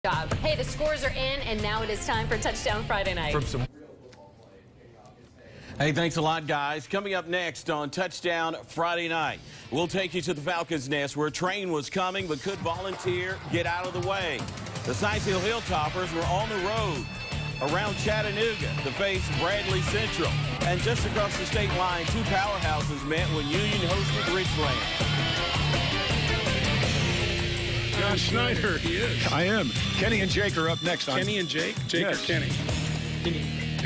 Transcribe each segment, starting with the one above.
Hey, the scores are in, and now it is time for Touchdown Friday Night. Hey, thanks a lot, guys. Coming up next on Touchdown Friday Night, we'll take you to the Falcons' Nest where a train was coming but could volunteer get out of the way. The Science Hill Hilltoppers were on the road around Chattanooga to face Bradley Central. And just across the state line, two powerhouses met when Union hosted Ridgeland. John Schneider, he is. I am. Kenny and Jake are up next on... Kenny and Jake? Jake Yes. or Kenny?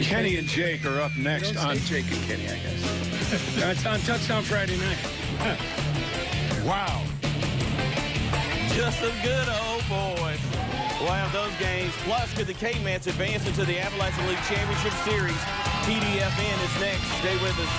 Kenny and Jake are up next on... Jake and Kenny, I guess. That's on Touchdown Friday Night. Wow. Just some good old boys. We'll have those games. Plus, could the K-Mats advance into the Appalachian League Championship Series? TDFN is next. Stay with us.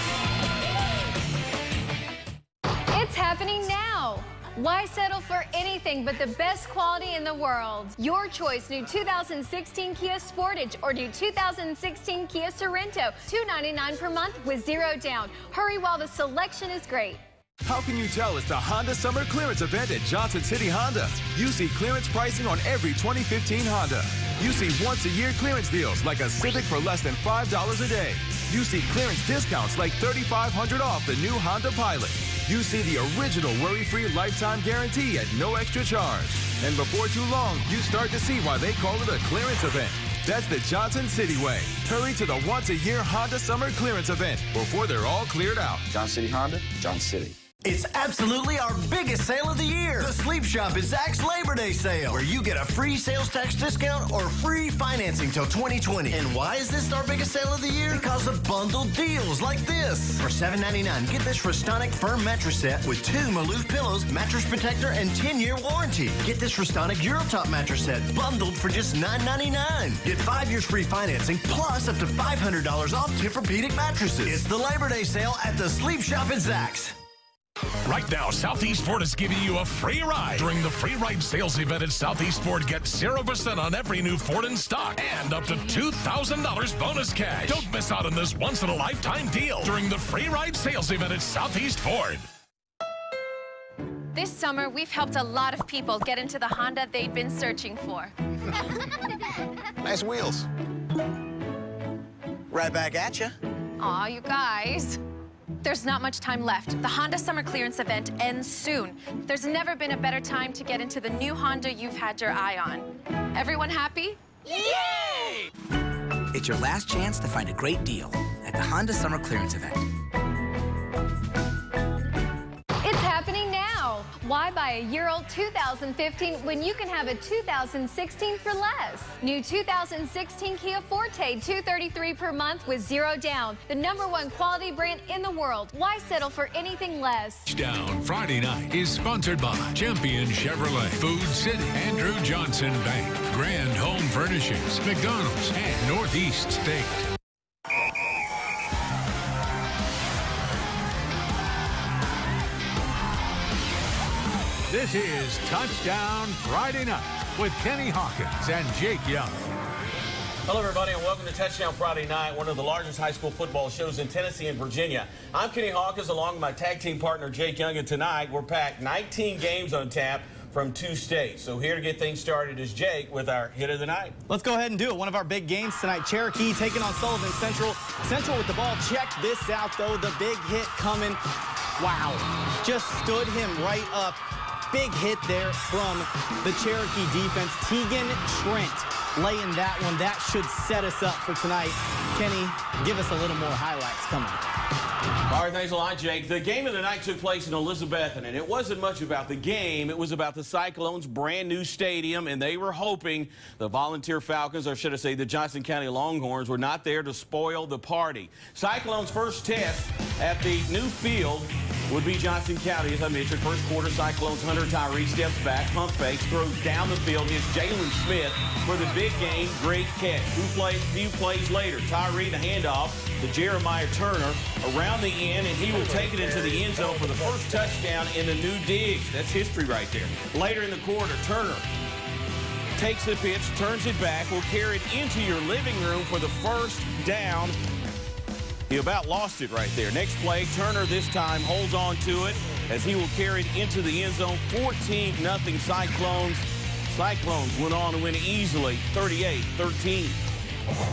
It's happening now. Why settle for anything but the best quality in the world? Your choice, new 2016 Kia Sportage or new 2016 Kia Sorento. $299 per month with 0 down. Hurry while the selection is great. How can you tell it's the Honda Summer Clearance event at Johnson City Honda? You see clearance pricing on every 2015 Honda. You see once-a-year clearance deals like a Civic for less than $5 a day. You see clearance discounts like $3,500 off the new Honda Pilot. You see the original worry-free lifetime guarantee at no extra charge. And before too long, you start to see why they call it a clearance event. That's the Johnson City way. Hurry to the once-a-year Honda Summer Clearance event before they're all cleared out. Johnson City Honda, Johnson City. It's absolutely our biggest sale of the year. The Sleep Shop is Zach's Labor Day sale, where you get a free sales tax discount or free financing till 2020. And why is this our biggest sale of the year? Because of bundled deals like this. For $7.99, get this Restonic firm mattress set with 2 Maloof pillows, mattress protector, and 10-year warranty. Get this Restonic Eurotop mattress set bundled for just $9.99. Get 5 years free financing plus up to $500 off Tempur-Pedic mattresses. It's the Labor Day sale at the Sleep Shop at Zach's. Right now, Southeast Ford is giving you a free ride. During the free ride sales event at Southeast Ford, get 0% on every new Ford in stock and up to $2,000 bonus cash. Don't miss out on this once-in-a-lifetime deal during the free ride sales event at Southeast Ford. This summer, we've helped a lot of people get into the Honda they've been searching for. Nice wheels. Right back at you. Aw, you guys. There's not much time left. The Honda Summer Clearance event ends soon. There's never been a better time to get into the new Honda you've had your eye on. Everyone happy? Yay! It's your last chance to find a great deal at the Honda Summer Clearance event. It's happening now. Why buy a year-old 2015 when you can have a 2016 for less? New 2016 Kia Forte, $233 per month with 0 down. The #1 quality brand in the world. Why settle for anything less? Touchdown Friday Night is sponsored by Champion Chevrolet, Food City, Andrew Johnson Bank, Grand Home Furnishings, McDonald's, and Northeast State. This is Touchdown Friday Night with Kenny Hawkins and Jake Young. Hello, everybody, and welcome to Touchdown Friday Night, one of the largest high school football shows in Tennessee and Virginia. I'm Kenny Hawkins, along with my tag team partner, Jake Young, and tonight we're packed 19 games on tap from 2 states. So here to get things started is Jake with our hit of the night. Let's go ahead and do it. One of our big games tonight. Cherokee taking on Sullivan Central. Central with the ball. Check this out, though. The big hit coming. Wow. Just stood him right up. Big hit there from the Cherokee defense. Tegan Trent laying that one. That should set us up for tonight. Kenny, give us a little more highlights coming. All right, thanks a lot, Jake. The game of the night took place in Elizabethton, and it wasn't much about the game. It was about the Cyclones' brand new stadium, and they were hoping the Volunteer Falcons, or should I say the Johnson County Longhorns, were not there to spoil the party. Cyclones' first test at the new field would be Johnson County. As I mentioned, first quarter, Cyclones Hunter Tyree steps back, pump fakes, throws down the field. Here's Jalen Smith for the big game. Great catch. Few plays later, Tyree the handoff to Jeremiah Turner around the end, and he will take it into the end zone for the first touchdown in the new digs. That's history right there. Later in the quarter, Turner takes the pitch, turns it back, will carry it into your living room for the first down. He about lost it right there. Next play, Turner this time holds on to it as he will carry it into the end zone. 14-0 Cyclones. Cyclones went on to win easily, 38-13.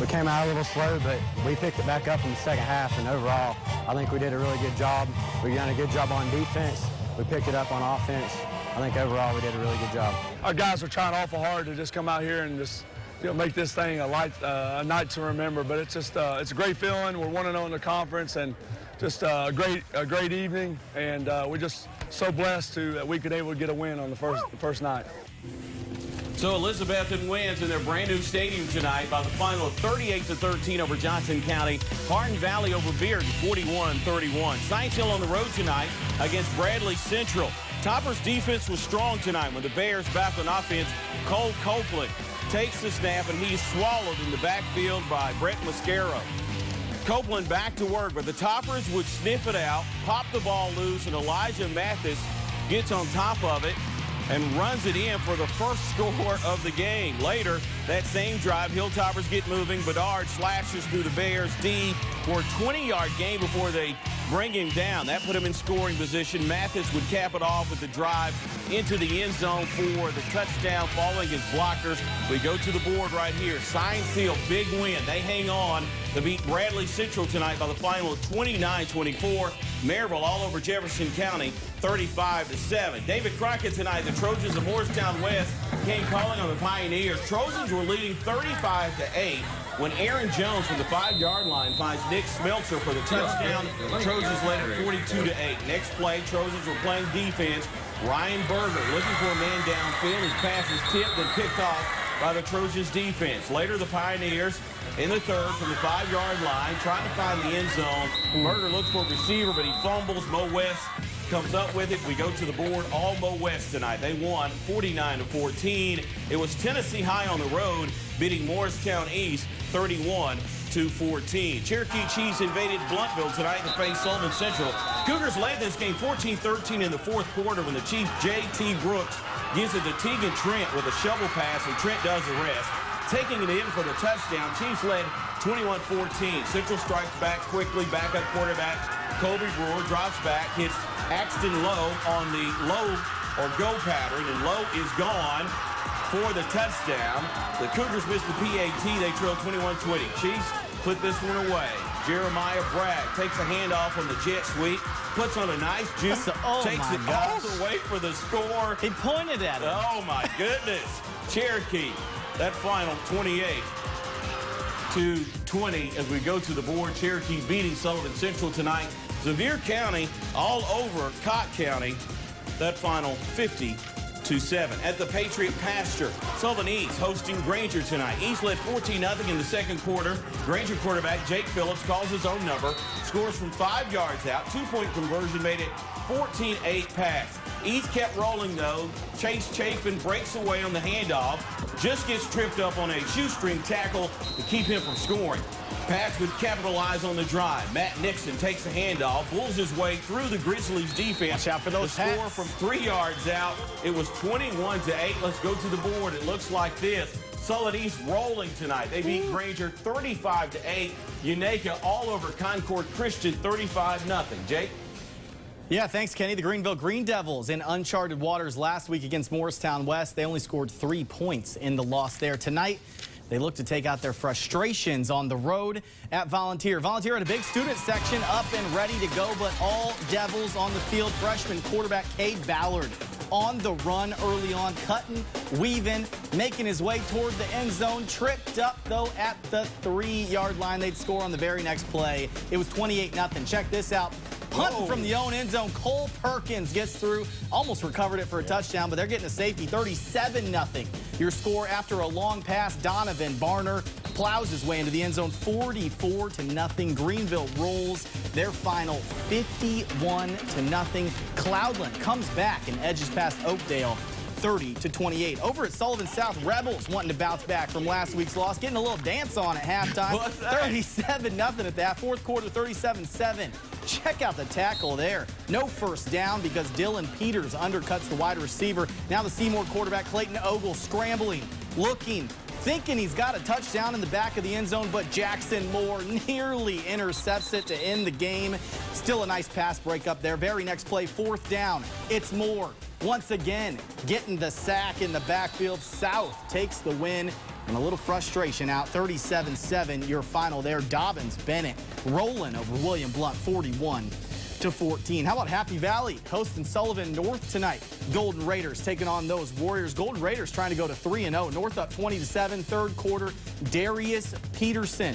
We came out a little slow, but we picked it back up in the second half, and overall, I think we did a really good job. We done a good job on defense. We picked it up on offense. I think overall we did a really good job. Our guys are trying awful hard to just come out here and just make this thing a night to remember. But it's just it's a great feeling. We're 1-0 in the conference, and just a great evening. And we're just so blessed that we could able to get a win on the first night. So Elizabethton wins in their brand new stadium tonight by the final of 38-13 over Johnson County. Hardin Valley over Beard 41-31. Science Hill on the road tonight against Bradley Central. Topper's defense was strong tonight when the Bears back on offense. Cole Copeland takes the snap and he's swallowed in the backfield by Brett Mascaro. Copeland back to work, but the Toppers would sniff it out, pop the ball loose, and Elijah Mathis gets on top of it and runs it in for the first score of the game. Later, that same drive, Hilltoppers get moving. Bedard slashes through the Bears D for a 20-yard gain before they bring him down. That put him in scoring position. Mathis would cap it off with the drive into the end zone for the touchdown following his blockers. We go to the board right here. Science Hill, big win. They hang on to beat Bradley Central tonight by the final of 29-24. Maryville all over Jefferson County, 35-7. David Crockett tonight, the Trojans of Morristown West came calling on the Pioneers. Trojans were leading 35-8 when Aaron Jones from the 5-yard line finds Nick Smeltzer for the touchdown. Trojans led it 42-8. Next play, Trojans were playing defense. Ryan Berger looking for a man downfield. His pass is tipped and picked off by the Trojans defense. Later, the Pioneers in the third from the 5-yard line, trying to find the end zone. Berger looks for a receiver, but he fumbles. Mo West comes up with it. We go to the board, all Mo West tonight. They won 49-14. It was Tennessee High on the road, beating Morristown East 31-14. Cherokee Chiefs invaded Blountville tonight to face Sullivan Central. Cougars led this game 14-13 in the fourth quarter when the Chief J.T. Brooks gives it to Tegan Trent with a shovel pass, and Trent does the rest. Taking it in for the touchdown, Chiefs led 21-14. Central strikes back quickly, backup quarterback Kobe Brewer drops back, hits Axton Lowe on the low or go pattern, and Lowe is gone for the touchdown. The Cougars missed the PAT. They trail 21-20. Chiefs put this one away. Jeremiah Bragg takes a handoff on the jet sweep, puts on a nice juke, takes it all the way for the score. He pointed at it. Oh, my goodness. Cherokee, that final 28-20 as we go to the board. Cherokee beating Sullivan Central tonight. Sevier County all over Cott County. That final 50-7. At the Patriot Pasture, Sullivan East hosting Granger tonight. East led 14-0 in the second quarter. Granger quarterback Jake Phillips calls his own number, scores from 5 yards out. 2-point conversion made it 14-8 pass. East kept rolling, though. Chase Chafin breaks away on the handoff, just gets tripped up on a shoestring tackle to keep him from scoring. Pats would capitalize on the drive. Matt Nixon takes the handoff, bulls his way through the Grizzlies defense. Watch out for those The score from 3 yards out. It was 21-8. Let's go to the board. It looks like this. Sullivan East rolling tonight. They beat Granger 35-8. Unaka all over Concord Christian 35-0. Jake? Yeah, thanks, Kenny. The Greenville Green Devils in uncharted waters last week against Morristown West. They only scored 3 points in the loss there. Tonight, they look to take out their frustrations on the road at Volunteer. Volunteer had a big student section up and ready to go, but all Devils on the field. Freshman quarterback Cade Ballard on the run early on, cutting, weaving, making his way toward the end zone. Tripped up, though, at the 3-yard line. They'd score on the very next play. It was 28-0. Check this out. Punting from the own end zone. Cole Perkins gets through, almost recovered it for a touchdown, but they're getting a safety. 37-0. Your score after a long pass. Donovan Barner plows his way into the end zone. 44-0. Greenville rolls their final 51-0. Cloudland comes back and edges past Oakdale 30-28. Over at Sullivan South, Rebels wanting to bounce back from last week's loss, getting a little dance on at halftime. 37-0 at that. Fourth quarter, 37-7. Check out the tackle there. No first down because Dylan Peters undercuts the wide receiver. Now the Seymour quarterback, Clayton Ogle, scrambling, looking, thinking he's got a touchdown in the back of the end zone, but Jackson Moore nearly intercepts it to end the game. Still a nice pass break up there. Very next play, fourth down. It's Moore. once again getting the sack in the backfield. South takes the win. And a little frustration out, 37-7, your final there. Dobyns-Bennett rolling over William Blount, 41-14. How about Happy Valley hosting Sullivan North tonight? Golden Raiders taking on those Warriors. Golden Raiders trying to go to 3-0. North up 20-7, third quarter. Darius Peterson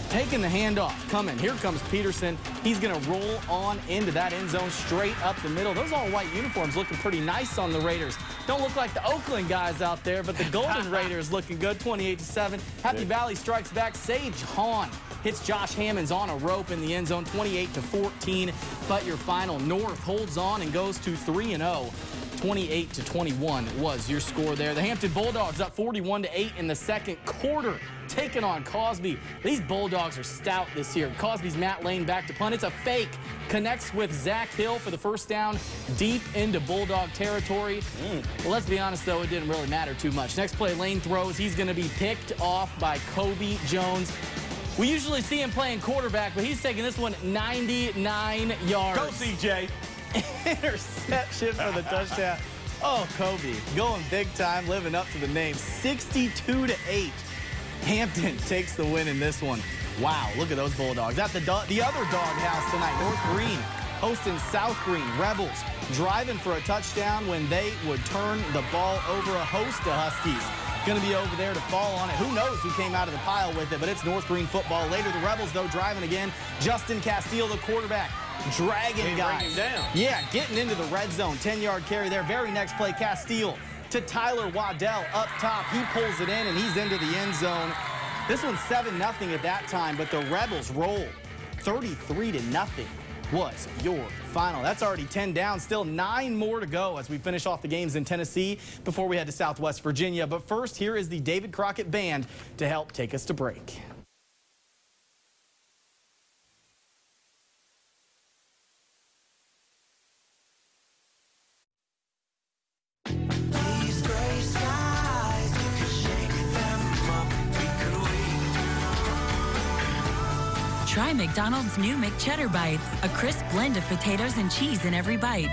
taking the handoff. Coming. Here comes Peterson. He's going to roll on into that end zone straight up the middle. Those all-white uniforms looking pretty nice on the Raiders. Don't look like the Oakland guys out there, but the Golden Raiders looking good, 28-7. Happy Valley strikes back. Sage Hahn hits Josh Hammonds on a rope in the end zone, 28-14. But your final, North holds on and goes to 3-0. 28-21 was your score there. The Hampton Bulldogs up 41-8 in the second quarter, taking on Cosby. These Bulldogs are stout this year. Cosby's Matt Lane back to punt. It's a fake. Connects with Zach Hill for the first down deep into Bulldog territory. Well, let's be honest, though, it didn't really matter too much. Next play, Lane throws. He's going to be picked off by Kobe Jones. We usually see him playing quarterback, but he's taking this one 99 yards. Go, CJ. Interception for the touchdown. Oh, Kobe going big time, living up to the name. 62-8. Hampton takes the win in this one. Wow, look at those Bulldogs. At the other doghouse tonight, North Green hosting South Green. Rebels driving for a touchdown when they would turn the ball over. A host of Huskies going to be over there to fall on it. Who knows who came out of the pile with it, but it's North Green football. Later, the Rebels, though, driving again. Justin Castile, the quarterback, dragging guys. Down. Yeah, getting into the red zone. 10-yard carry there. Very next play, Castile to Tyler Waddell up top. He pulls it in, and he's into the end zone. This one's 7-0 at that time, but the Rebels roll 33-0 was your final. That's already 10 down. Still 9 more to go as we finish off the games in Tennessee before we head to Southwest Virginia. But first, here is the David Crockett Band to help take us to break. Try McDonald's new McCheddar Bites, a crisp blend of potatoes and cheese in every bite.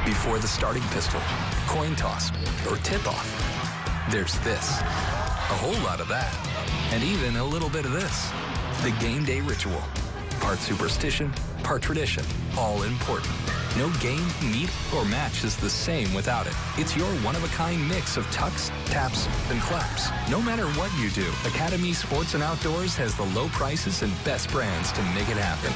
Before the starting pistol, coin toss, or tip-off, there's this. A whole lot of that. And even a little bit of this. The game day ritual. Part superstition, part tradition, all important. No game, meet, or match is the same without it. It's your one-of-a-kind mix of tucks, taps, and claps. No matter what you do, Academy Sports and Outdoors has the low prices and best brands to make it happen.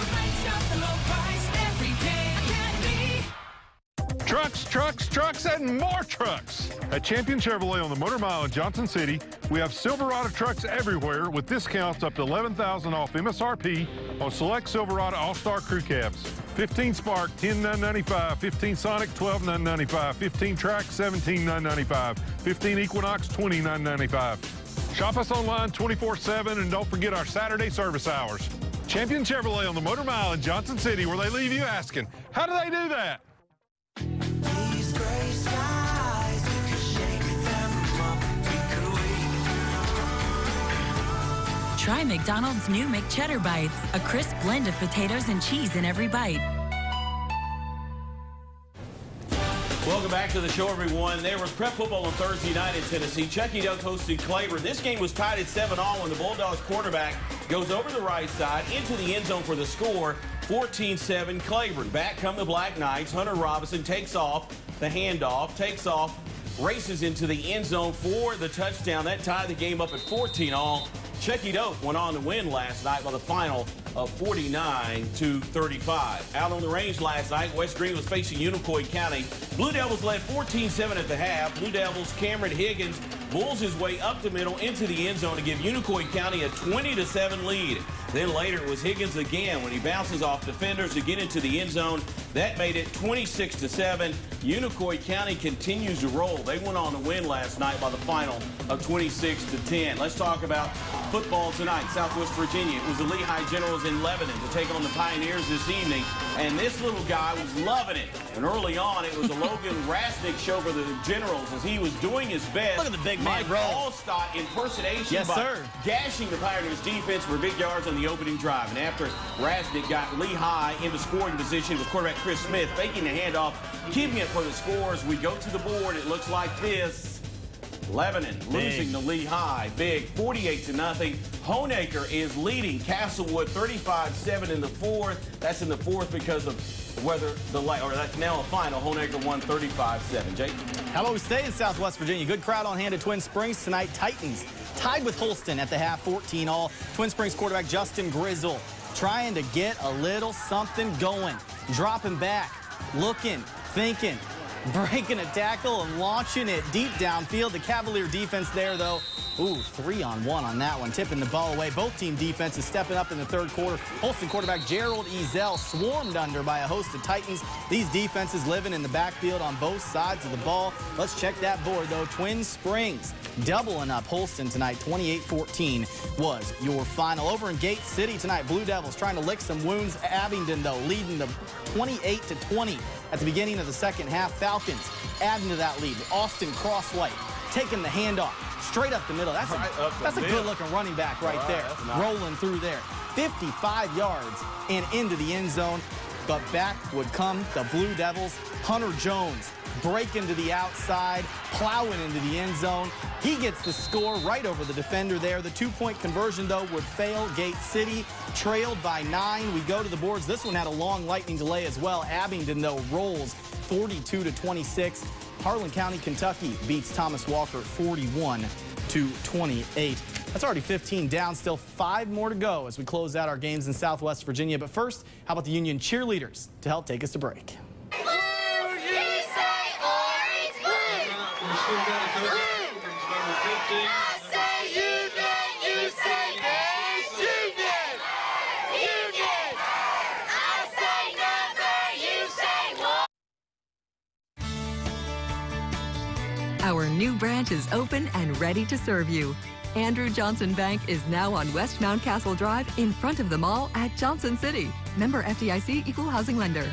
Trucks, trucks, trucks, and more trucks. At Champion Chevrolet on the Motor Mile in Johnson City, we have Silverado trucks everywhere with discounts up to $11,000 off MSRP on select Silverado All-Star Crew Cabs. 15 Spark, $10,995. 15 Sonic, $12,995. 15 Track, $17,995. 15 Equinox, $29,995. Shop us online 24/7 and don't forget our Saturday service hours. Champion Chevrolet on the Motor Mile in Johnson City, where they leave you asking, how do they do that? These gray skies, we could shake them up, we could wait. Try McDonald's new McCheddar Bites, a crisp blend of potatoes and cheese in every bite. Welcome back to the show, everyone. There was prep football on Thursday night in Tennessee. Chucky Doak hosted Claiborne. This game was tied at 7-all when the Bulldogs quarterback goes over the right side into the end zone for the score. 14-7 Claiborne. Back come the Black Knights. Hunter Robinson takes off the handoff, takes off, races into the end zone for the touchdown. That tied the game up at 14-all. Chucky Doak went on to win last night by the final of 49-35. Out on the range last night, West Green was facing Unicoi County. Blue Devils led 14-7 at the half. Blue Devils' Cameron Higgins bulls his way up the middle into the end zone to give Unicoi County a 20-7 lead. Then later it was Higgins again when he bounces off defenders to get into the end zone. That made it 26-7. Unicoi County continues to roll. They went on to win last night by the final of 26-10. Let's talk about football tonight. Southwest Virginia. It was the Lehigh Generals Generals in Lebanon to take on the Pioneers this evening. And this little guy was loving it. And early on, it was a Logan Rasnick show for the Generals as he was doing his best. Look at the big man Mike roll. Allstott impersonation Yes, by sir. gashing the Pioneers defense for big yards on the opening drive. And after Rasnick got Lehigh into scoring position with quarterback Chris Smith faking the handoff, keeping it for the scores, we go to the board. It looks like this. Lebanon losing to Lehigh big, 48-0. Honaker is leading Castlewood 35-7 in the fourth. That's in the fourth because of whether that's now a final. Honaker won 35-7. Jake? How about we stay in Southwest Virginia? Good crowd on hand at Twin Springs tonight. Titans tied with Holston at the half, 14-all. Twin Springs quarterback Justin Grizzle trying to get a little something going. Dropping back, looking, thinking, breaking a tackle and launching it deep downfield. The Cavalier defense there, though, 3-on-1 on that one, tipping the ball away. Both team defenses stepping up in the third quarter. Holston quarterback Gerald Ezel swarmed under by a host of Titans. These defenses living in the backfield on both sides of the ball. Let's check that board, though. Twin Springs doubling up Holston tonight. 28-14 was your final. Over in Gate City tonight, Blue Devils trying to lick some wounds. Abingdon, though, leading them 28-20 at the beginning of the second half. Falcons adding to that lead. Austin Crosswhite taking the handoff straight up the middle. That's a good-looking running back right there. Rolling through there. 55 yards and into the end zone. But back would come the Blue Devils. Hunter Jones breaking to the outside, plowing into the end zone. He gets the score right over the defender there. The two-point conversion, though, would fail. Gate City trailed by 9. We go to the boards. This one had a long lightning delay as well. Abingdon, though, rolls 42-26. Harlan County, Kentucky beats Thomas Walker 41-28. That's already 15 down, still 5 more to go as we close out our games in Southwest Virginia. But first, how about the Union cheerleaders to help take us to break? Our new branch is open and ready to serve you. Andrew Johnson Bank is now on West Mount Castle Drive in front of the mall at Johnson City. Member FDIC Equal Housing Lender.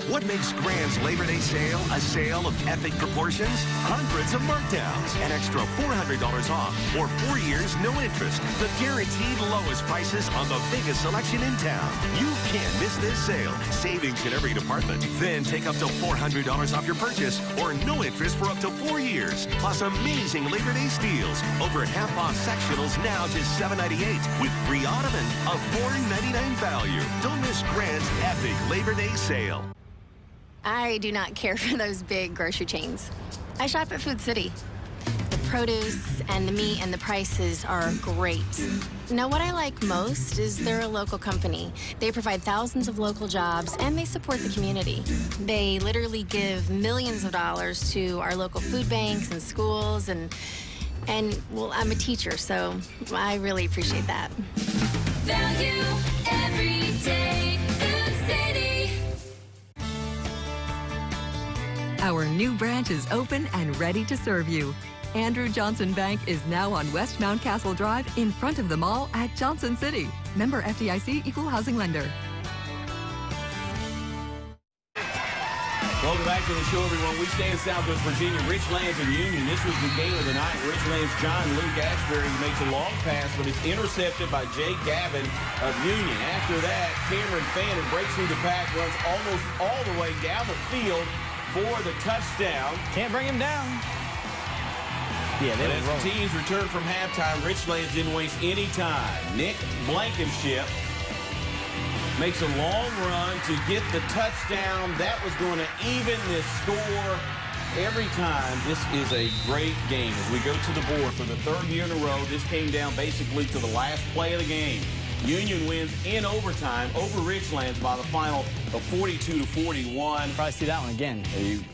What makes Grand's Labor Day sale a sale of epic proportions? Hundreds of markdowns, an extra $400 off, or 4 years no interest. The guaranteed lowest prices on the biggest selection in town. You can't miss this sale. Savings in every department. Then take up to $400 off your purchase or no interest for up to 4 years. Plus amazing Labor Day steals. Over half off sectionals now just $7.98 with free ottoman, a $4.99 value. Don't miss Grand's epic Labor Day sale. I do not care for those big grocery chains. I shop at Food City. The produce and the meat and the prices are great. Now, what I like most is they're a local company. They provide thousands of local jobs, and they support the community. They literally give millions of dollars to our local food banks and schools, and well, I'm a teacher, so I really appreciate that. Value every day. Food City. Our new branch is open and ready to serve you. Andrew Johnson Bank is now on West Mount Castle Drive in front of the mall at Johnson City. Member FDIC Equal Housing Lender. Welcome back to the show, everyone. We stay in Southwest Virginia. Richlands and Union. This was the game of the night. Richlands' John Luke Ashbury makes a long pass, but it's intercepted by Jay Gavin of Union. After that, Cameron Fannin breaks through the pack, runs almost all the way down the field for the touchdown. Can't bring him down. Yeah, but as the teams return from halftime, Richlands didn't waste any time. Nick Blankenship makes a long run to get the touchdown. That was going to even this score every time. This is a great game. As we go to the board for the third year in a row, this came down basically to the last play of the game. Union wins in overtime over Richlands by the final of 42-41. Probably see that one again.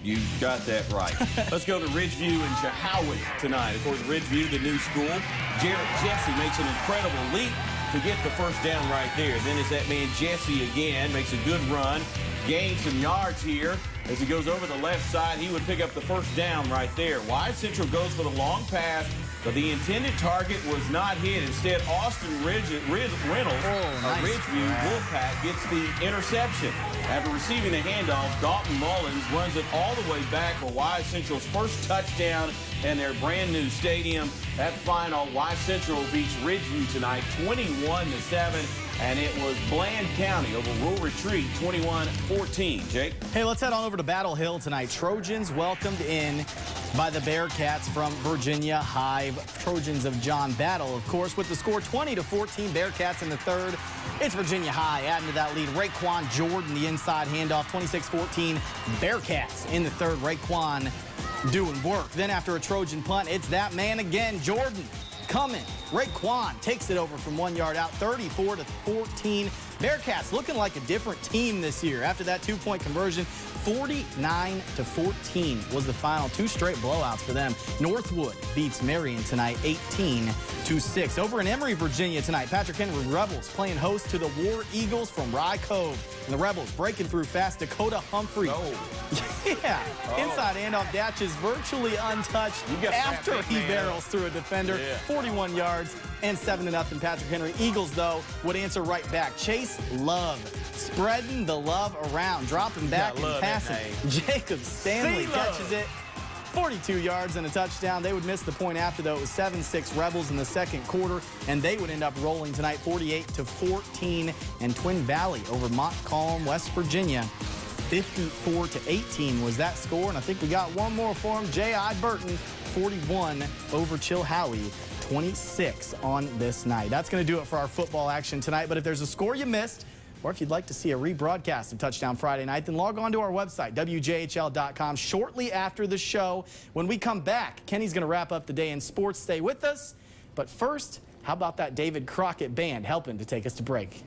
You got that right. Let's go to Ridgeview and Chahowee tonight. Of course, Ridgeview, the new school. Jarrett Jesse makes an incredible leap to get the first down right there. Then it's that man Jesse again, makes a good run, gains some yards here. As he goes over the left side, he would pick up the first down right there. Wise Central goes for the long pass, but the intended target was not hit. Instead, Austin Reynolds, Ridgeview Wolfpack gets the interception. After receiving the handoff, Dalton Mullins runs it all the way back for Wise Central's first touchdown in their brand new stadium. That final, Wise Central beats Ridgeview tonight 21-7. And it was Bland County over Rural Retreat 21-14. Jake? Hey, let's head on over to Battle Hill tonight. Trojans welcomed in by the Bearcats from Virginia High. Trojans of John Battle, of course, with the score 20-14. Bearcats in the third. It's Virginia High adding to that lead. Raekwon Jordan, the inside handoff, 26-14. Bearcats in the third. Raekwon doing work. Then after a Trojan punt, it's that man again, Jordan. Coming. Raekwon takes it over from 1 yard out, 34-14. Bearcats looking like a different team this year. After that two-point conversion, 49-14 was the final. Two straight blowouts for them. Northwood beats Marion tonight, 18-6. Over in Emory, Virginia tonight, Patrick Henry Rebels playing host to the War Eagles from Rye Cove. And the Rebels breaking through fast. Dakota Humphrey. Yeah. Inside handoff, Datch is virtually untouched after he barrels through a defender. 41 yards and 7-0. Patrick Henry. Eagles, though, would answer right back. Chase Love spreading the love around, dropping back and passing. Jacob Stanley catches it. 42 yards and a touchdown. They would miss the point after, though. It was 7-6 Rebels in the second quarter, and they would end up rolling tonight 48-14. And Twin Valley over Montcalm, West Virginia. 54-18 was that score, and I think we got one more for him. J.I. Burton, 41 over Chilhowie, 26 on this night. That's going to do it for our football action tonight, but if there's a score you missed, or if you'd like to see a rebroadcast of Touchdown Friday Night, then log on to our website, WJHL.com, shortly after the show. When we come back, Kenny's going to wrap up the day in sports. Stay with us, but first, how about that David Crockett Band helping to take us to break?